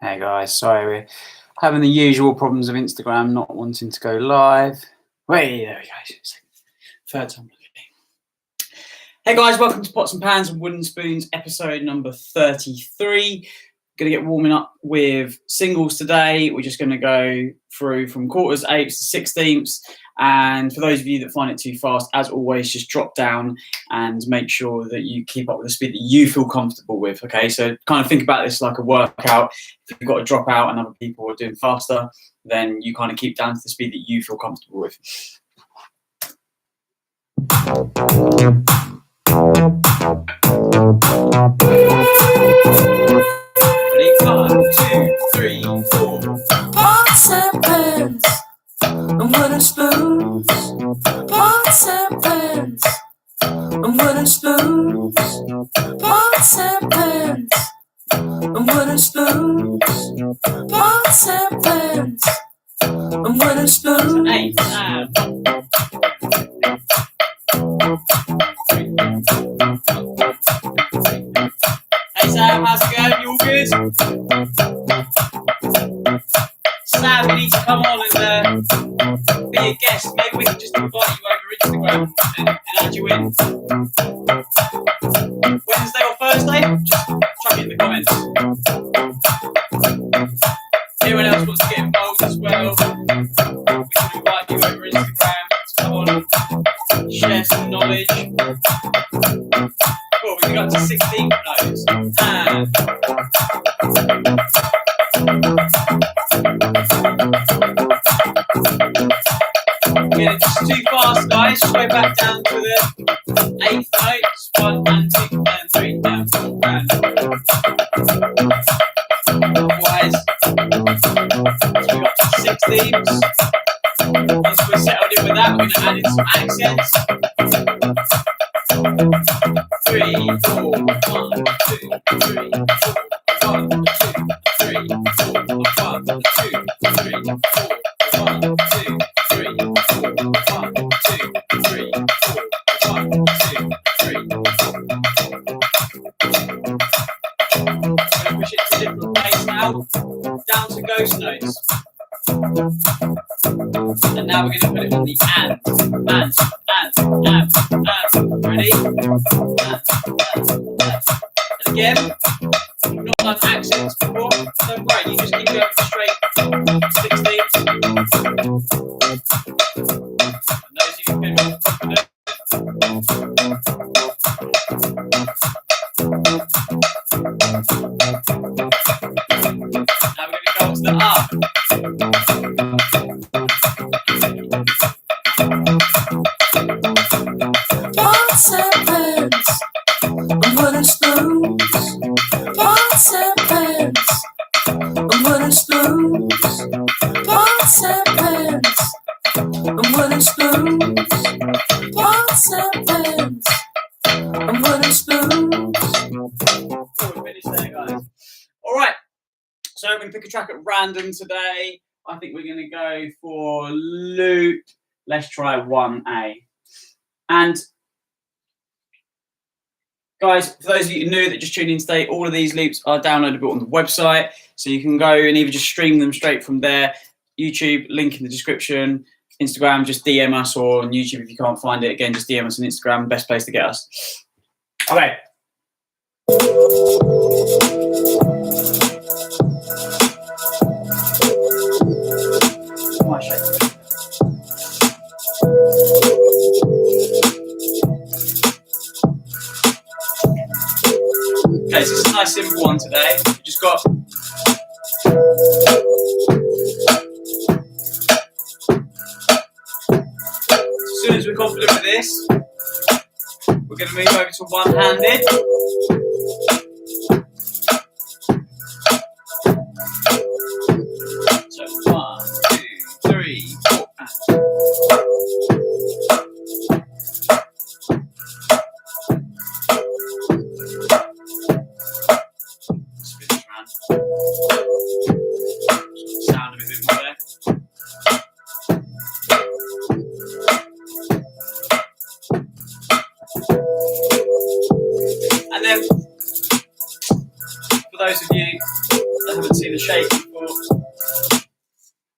Hey guys, sorry we're having the usual problems of Instagram not wanting to go live. Wait, there we go. Third time. Hey guys, welcome to Pots and Pans and Wooden Spoons, episode number 33. Going to get warming up with singles today. We're just going to go through from quarters, eighths to sixteenths. And for those of you that find it too fast, as always, just drop down and make sure that you keep up with the speed that you feel comfortable with. Okay, so kind of think about this like a workout. If you've got to drop out and other people are doing faster, then you kind of keep down to the speed that you feel comfortable with. Ready? 1, 2, 3, 4. Pots and pans and wooden spoons. Pots and pans and wooden spoons. Pots and pans and wooden spoons. Pots and pans and wooden spoons. 8, 3. Hey Sam, how's it going? You all good? Sam, you need to come on and be a guest. Maybe we can just invite you over Instagram and add you in. Wednesday or Thursday? Just chuck it in the comments. Anyone else wants to get involved as well? We can invite you over Instagram to come on, share some knowledge. Cool, we got to 16 notes. Yeah, just too fast, guys. Just go back down to the 8th notes. 1 and 2 and 3 down. Otherwise, so we got to 16s. Once we're settled in with that, we're going to add in some accents. 3, 4, 1, 2, 3, 4, 1, 2, 3, 4, 1, 2, 3, 4, 1, 2, 3, 4, 1, 2, 3, 4, 1, 2, 3, 4. We're going to push it to a different pace now, down to ghost notes. And now we're going to put it on the and. Ready? And again, we've not done accents before. Don't worry, you just keep going straight 16. And those of you who feel more confident. Now we're going to go on to the up. Pots and pans and wooden spoons. Pots and pans and wooden spoons. Pots and pans and wooden spoons. Pots and pans and wooden spoons. Before we finish there, guys. All right. So I'm going to pick a track at random today. I think we're going to go for Loop. Let's try 1A. And guys, for those of you new that just tuned in today, all of these loops are downloadable on the website. So you can go and either just stream them straight from there. YouTube, link in the description. Instagram, just DM us, or on YouTube if you can't find it. Again, just DM us on Instagram. Best place to get us. Okay. My shape. Okay, so it's a nice simple one today. You just got as soon as we're confident with this, we're going to move over to one-handed. So 1, 2, 3, 4, and spin this round. Sound a bit more there. And then, for those of you that haven't seen the shake before,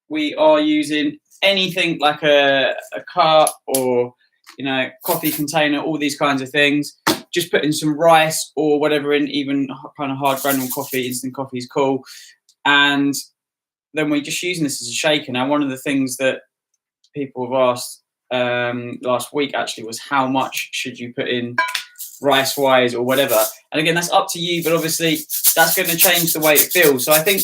we are using anything like a cup or, you know, coffee container, all these kinds of things. Just put in some rice or whatever in, even kind of hard granule coffee, instant coffee is cool. And then we're just using this as a shaker. Now, one of the things that people have asked last week actually was how much should you put in rice wise or whatever. And again, that's up to you, but obviously that's going to change the way it feels. So I think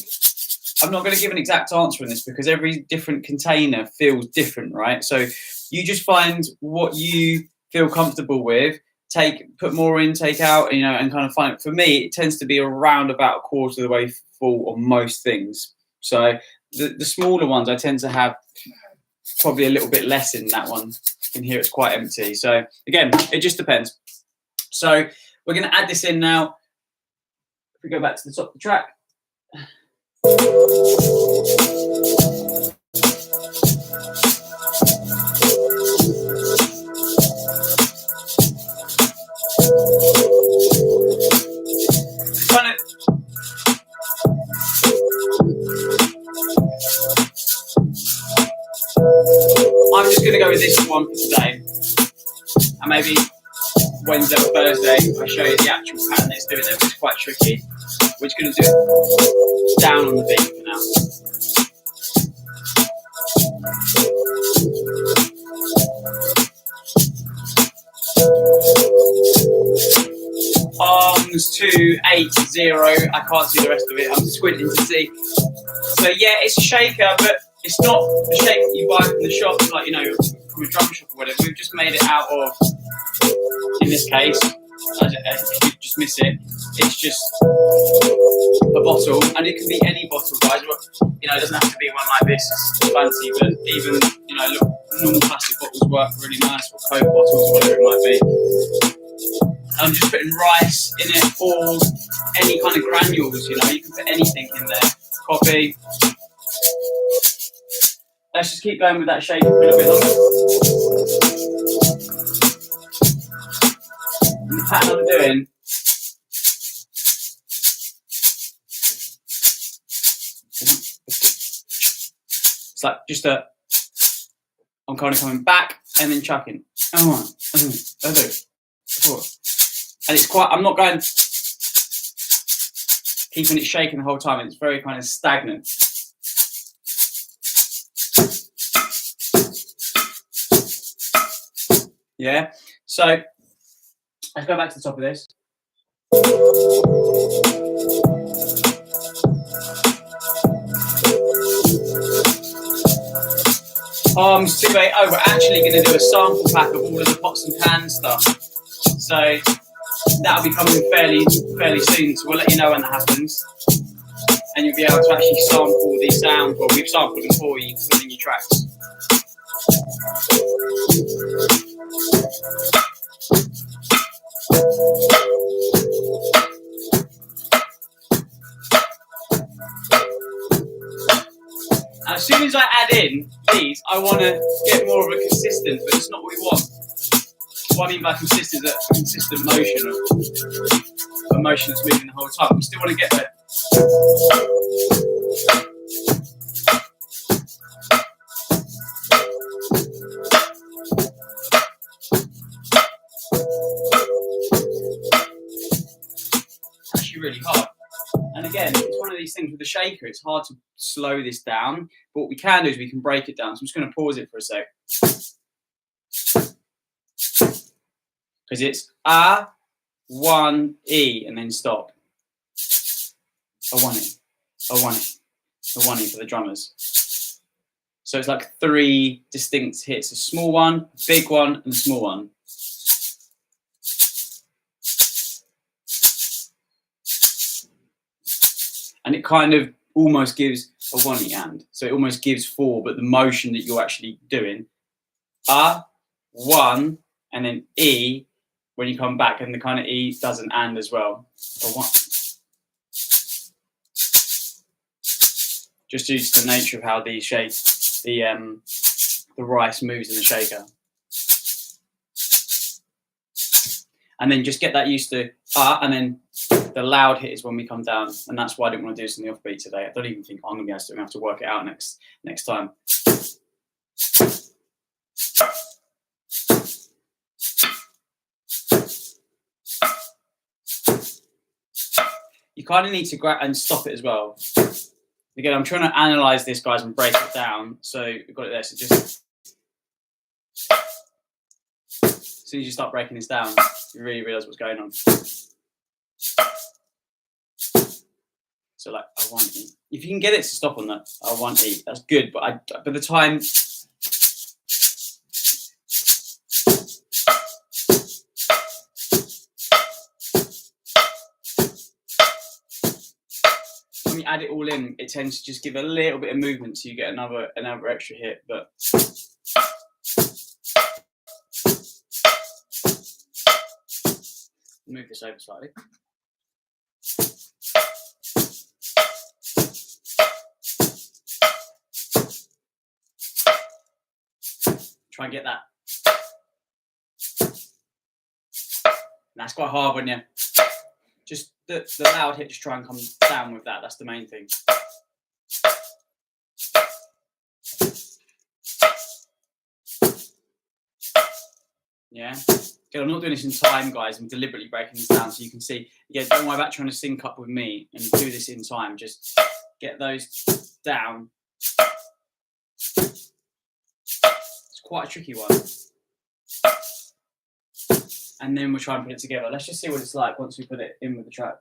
I'm not going to give an exact answer on this because every different container feels different, right? So you just find what you feel comfortable with, put more in, take out, you know, and kind of find. For me, it tends to be around about a quarter of the way full on most things. So the smaller ones, I tend to have probably a little bit less in that one. In here, it's quite empty. So again, it just depends. So we're going to add this in now. If we go back to the top of the track. I'm just going to go with this one for today, and maybe Wednesday or Thursday I show you the actual pattern it's doing there, which is quite tricky. We're just going to do it down on the beat for now. Arms 2, 8, 0. I can't see the rest of it. I'm squinting to see. So yeah, it's a shaker, but it's not the shake that you buy from the shop, like, you know, from a drum shop or whatever. We've just made it out of, in this case, if you just miss it, it's just a bottle, and it can be any bottle, guys. You know, it doesn't have to be one like this, it's fancy, but even, you know, look, normal plastic bottles work really nice, or Coke bottles, whatever it might be. I'm just putting rice in it, or any kind of granules, you know, you can put anything in there. Coffee. Let's just keep going with that shaking for a little bit longer. And the pattern I'm doing, it's like just I'm kind of coming back and then chucking. And it's quite, I'm not going, keeping it shaking the whole time. It's very kind of stagnant. Yeah, so let's go back to the top of this. Arms 2, 8, 0. We're actually going to do a sample pack of all of the pots and pans stuff. So that'll be coming fairly soon. So we'll let you know when that happens. And you'll be able to actually sample these sounds. Well, we've sampled them for you within your tracks. Now, as soon as I add in these, I want to get more of a consistent, but it's not what we want. What I mean by consistent is a consistent motion, a motion that's moving the whole time. We still want to get there. Actually really hard. And again, it's one of these things with the shaker, it's hard to slow this down, but what we can do is we can break it down. So I'm just going to pause it for a sec. Because it's A, 1, E, and then stop. A 1 E, a 1 E, a 1 E for the drummers. So it's like 3 distinct hits, a small one, a big one, and a small one. And it kind of almost gives a 1 E and. So it almost gives 4, but the motion that you're actually doing, A, 1, and then E, when you come back, and the kind of E does an and as well. A 1. Just due to the nature of how the rice moves in the shaker. And then just get that used to and then The loud hit is when we come down, and that's why I didn't want to do this in the offbeat today. I don't even think I'm going to be able to do it. I'm going to have to work it out next time. You kind of need to grab and stop it as well. Again, I'm trying to analyze this, guys, and break it down. So we've got it there. So just as soon as you start breaking this down, you really realize what's going on. So like I1E. If you can get it to stop on that I1E, that's good. But by the time when you add it all in, it tends to just give a little bit of movement, so you get another extra hit. But move this over slightly. Try and get that. And that's quite hard when you just the loud hit. Just try and come down with that. That's the main thing. Yeah. Again, I'm not doing this in time, guys. I'm deliberately breaking this down so you can see. Again, don't worry about trying to sync up with me and do this in time. Just get those down. It's quite a tricky one. And then we'll try and put it together. Let's just see what it's like once we put it in with the track.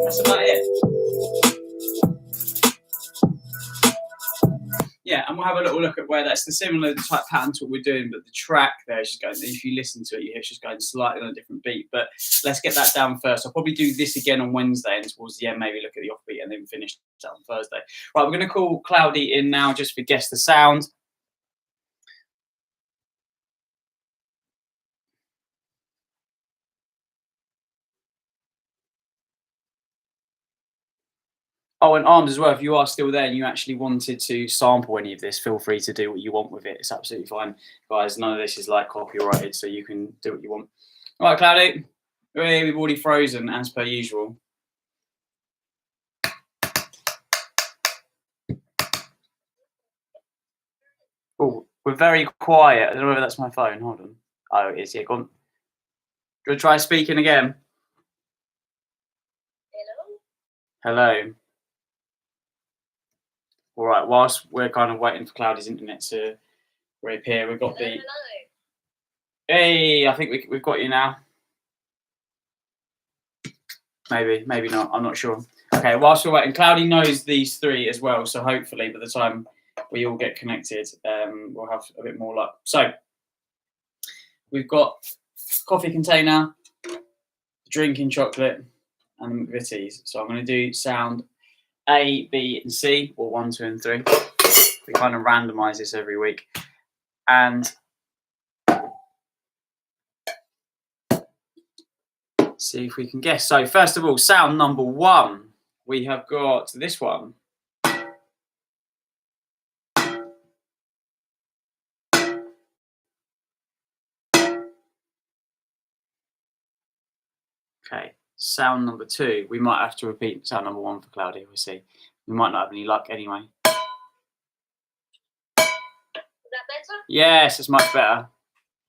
That's about it. Yeah, and we'll have a little look at where that's the similar type pattern to what we're doing, but the track there is just going, if you listen to it, you hear it's just going slightly on a different beat. But let's get that down first. I'll probably do this again on Wednesday, and towards the end, maybe look at the offbeat and then finish that on Thursday. Right, we're going to call Cloudy in now just for Guess the Sound. Oh, and Armed as well, if you are still there and you actually wanted to sample any of this, feel free to do what you want with it. It's absolutely fine, guys. None of this is like copyrighted, so you can do what you want. All right, Cloudy, we've already frozen as per usual. Oh, we're very quiet. I don't know whether that's my phone. Hold on. Oh, it is. Yeah, go on. Do you want to try speaking again? Hello? Hello. All right, whilst we're kind of waiting for Cloudy's internet to reappear, we've got Hello, the... hello. Hey, I think we've got you now. Maybe not. I'm not sure. Okay, whilst we're waiting, Cloudy knows these three as well, so hopefully by the time we all get connected, we'll have a bit more luck. So we've got coffee container, drinking chocolate, and McVitie's. So I'm going to do sound A, B, and C, or 1, 2, and 3. We kind of randomise this every week. And see if we can guess. So first of all, sound number 1. We have got this one. Okay, sound number 2. We might have to repeat sound number 1 for Cloudy. We'll see. We might not have any luck anyway. Is that better? Yes, it's much better.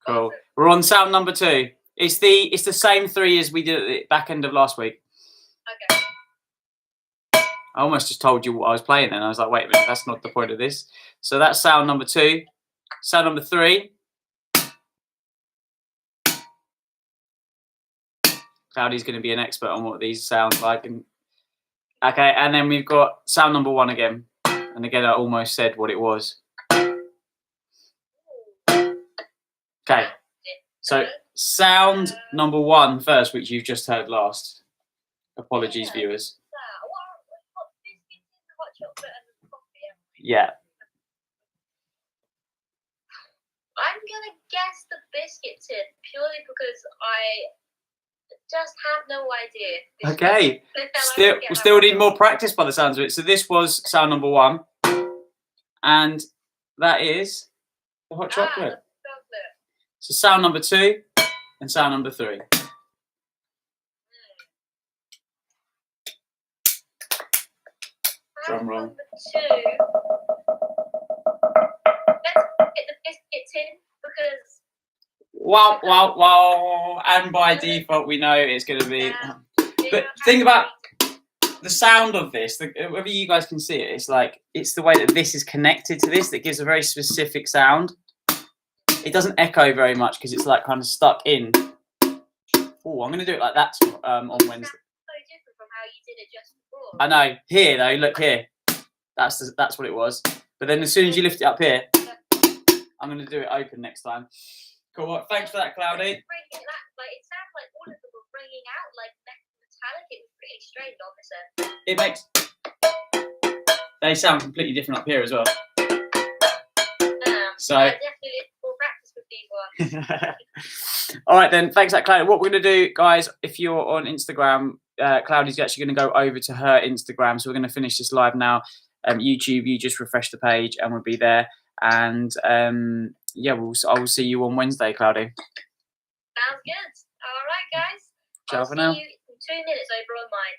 Cool. Perfect. We're on sound number 2. It's the same 3 as we did at the back end of last week. Okay. I almost just told you what I was playing then. I was like, wait a minute, that's not the point of this. So that's sound number 2. Sound number 3. Cloudy's going to be an expert on what these sound like. Okay, and then we've got sound number 1 again. And again, I almost said what it was. Okay, so sound number 1 first, which you've just heard last. Apologies, Yeah. viewers. We've got biscuits in hot chocolate and coffee. Yeah. I'm gonna guess the biscuit tin purely because I just have no idea. Okay. We still need more practice by the sounds of it. So this was sound number 1, and that is the hot chocolate. Chocolate. So sound number 2 and sound number 3. Drum roll. Number 2. Let's get the biscuit tin because. Wow. And by default, we know it's going to be. But think about the sound of this. Whether you guys can see it, it's the way that this is connected to this that gives a very specific sound. It doesn't echo very much because it's like kind of stuck in. Oh, I'm going to do it like that on Wednesday. So different from how you did it just before. I know. Here though, look here. That's what it was. But then as soon as you lift it up here, I'm going to do it open next time. Cool. Well, thanks for that, Cloudy. It sounds like all of them were ringing out like metallic. It was pretty strange on this end. It makes. They sound completely different up here as well. So. I definitely need more practice with these ones. All right then. Thanks, for that, Cloudy. What we're going to do, guys, if you're on Instagram, Cloudy's actually going to go over to her Instagram. So we're going to finish this live now. YouTube, you just refresh the page and we'll be there. And yeah, I will see you on Wednesday, Cloudy. Sounds good. All right, guys. Ciao for now. See you in 2 minutes over on mine.